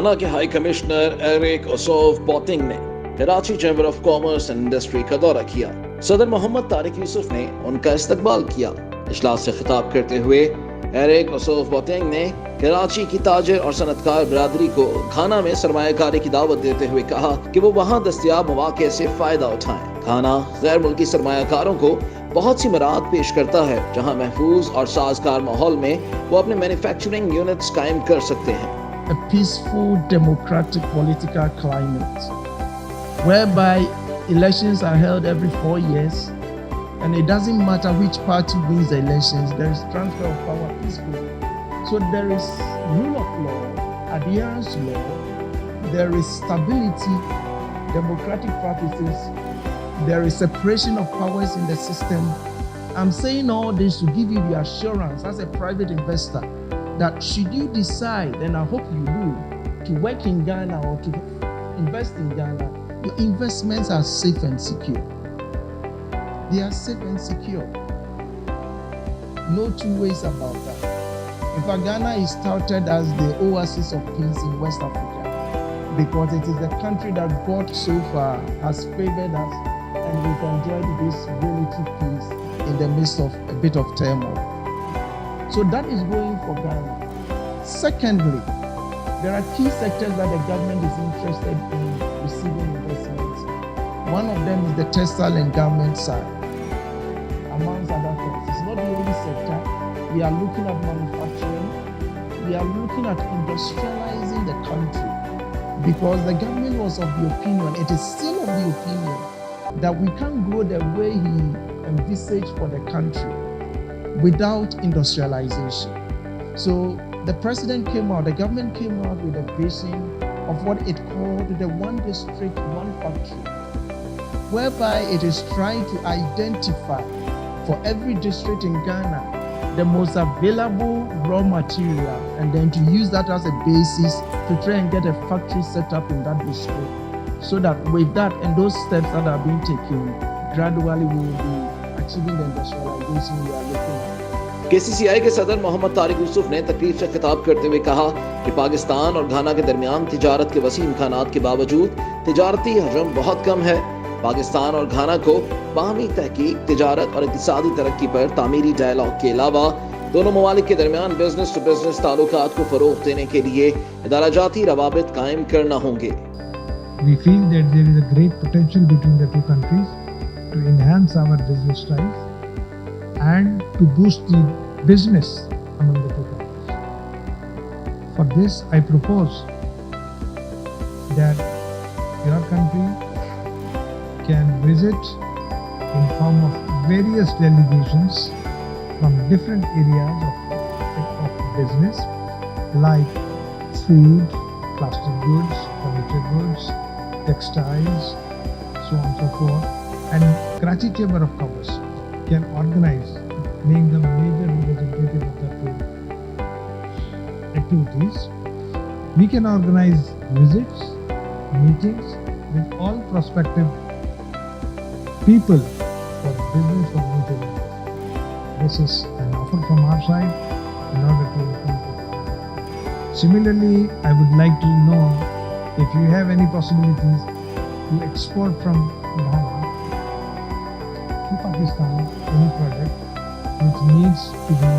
घाना के high commissioner Eric ओसोफ boating ने Karachi chamber of commerce and industry का दौरा किया। सदर मोहम्मद तारिक यूसुफ ने उनका इस्तकबाल किया। इजलास से खिताब करते हुए एरिक ओसोफ बोटेंग ने कराची की ताजिर और सनतकार बिरादरी को घाना में सरमायाकारी की दावत देते हुए कहा कि वो वहाँ दस्तयाब मौके से फायदा उठाएं। घाना गैर मुल्की सरमायाकारों को बहुत सी मराहत पेश करता है जहाँ महफूज और साजगार माहौल में वो अपने मैन्युफैक्चरिंग यूनिट्स कायम कर सकते हैं। A peaceful democratic political climate whereby elections are held every 4 years and it doesn't matter which party wins the elections, there is transfer of power peacefully. So there is rule of law, adherence to law, there is stability, democratic practices, there is separation of powers in the system. I'm saying all this to give you the assurance as a private investor that should you decide, and I hope you do, to work in Ghana or to invest in Ghana, your investments are safe and secure. They are safe and secure. No two ways about that. In fact, Ghana is touted as the Oasis of Peace in West Africa because it is the country that God so far has favored us and we've enjoyed this relative peace in the midst of a bit of turmoil. So that is going for Ghana. Secondly, there are key sectors that the government is interested in receiving investments. One of them is the textile and garment side, amongst other things. It's not the only sector. We are looking at manufacturing. We are looking at industrializing the country because the government was of the opinion, it is still of the opinion, that we can't grow the way he envisaged for the country without industrialization. So the president came out, the government came out with a vision of what it called the one district, one factory, whereby it is trying to identify for every district in Ghana the most available raw material and then to use that as a basis to try and get a factory set up in that district. So that with that and those steps that are being taken, gradually we will be achieving the industrialization we are looking at. KCCI के सदर मोहम्मद तारिक यूसुफ ने तकरीब से खिताब करते हुए कहा कि पाकिस्तान और घाना के दरमियान तिजारत के वसी इम्कानात के बावजूद तिजारती हजम बहुत कम है। पाकिस्तान और घाना को बाहमी तहकीक, तिजारत और इक़्तिसादी तरक्की पर तामीरी डायलॉग के अलावा दोनों ममालिक के दरमियान बिजनेस टू बिजनेस ताल्लुकात को फरोग़ देने के लिए इदाराजाती रवाबित कायम करना होंगे। We feel that there is a great potential between the two countries to enhance our business ties and to boost the business among the two countries. For this, I propose that your country can visit in form of various delegations from different areas of business like food, plastic goods, furniture goods, textiles, so on and so forth. And Karachi Chamber of Commerce can organize, being the major representative of the two activities, we can organize visits, meetings with all prospective people for business or mutual interest. This is an offer from our side in order to improve it. Similarly, I would like to know if you have any possibilities to export from Ghana to Pakistan any product which needs to be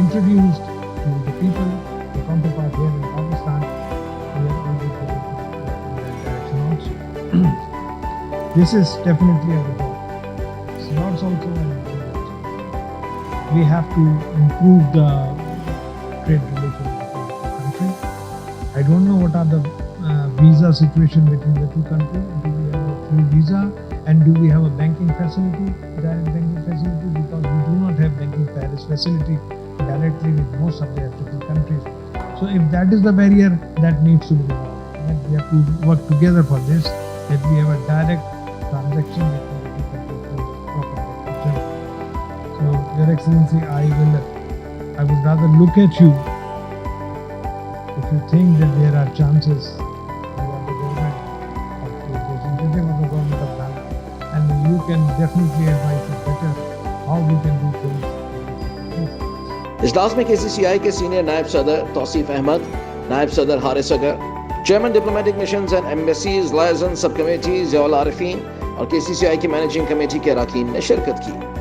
introduced to the people, the counterpart here in Pakistan. We are already going in that direction also. This is definitely a goal. It's not also an important. We have to improve the trade relations between the two countries. I don't know what are the visa situation between the two countries. Do we have a free visa and do we have a banking facility, direct banking facility? Because we do not have banking facility directly with most of the African countries. So if that is the barrier, that needs to be resolved. And we have to work together for this, that we have a direct transaction between the two countries. So, Your Excellency, I would rather look at you if you think that there are chances. You are the government of the representative of the government of Ghana, and you can definitely advise us better how we can do things. इजलास में KCCI के senior नायब सदर तौसीफ अहमद, नायब सदर हारिस अगर, chairman diplomatic missions and embassies liaison sub committees जवाल आरिफीन और KCCI की मैनेजिंग कमेटी के अरकान ने शिरकत की।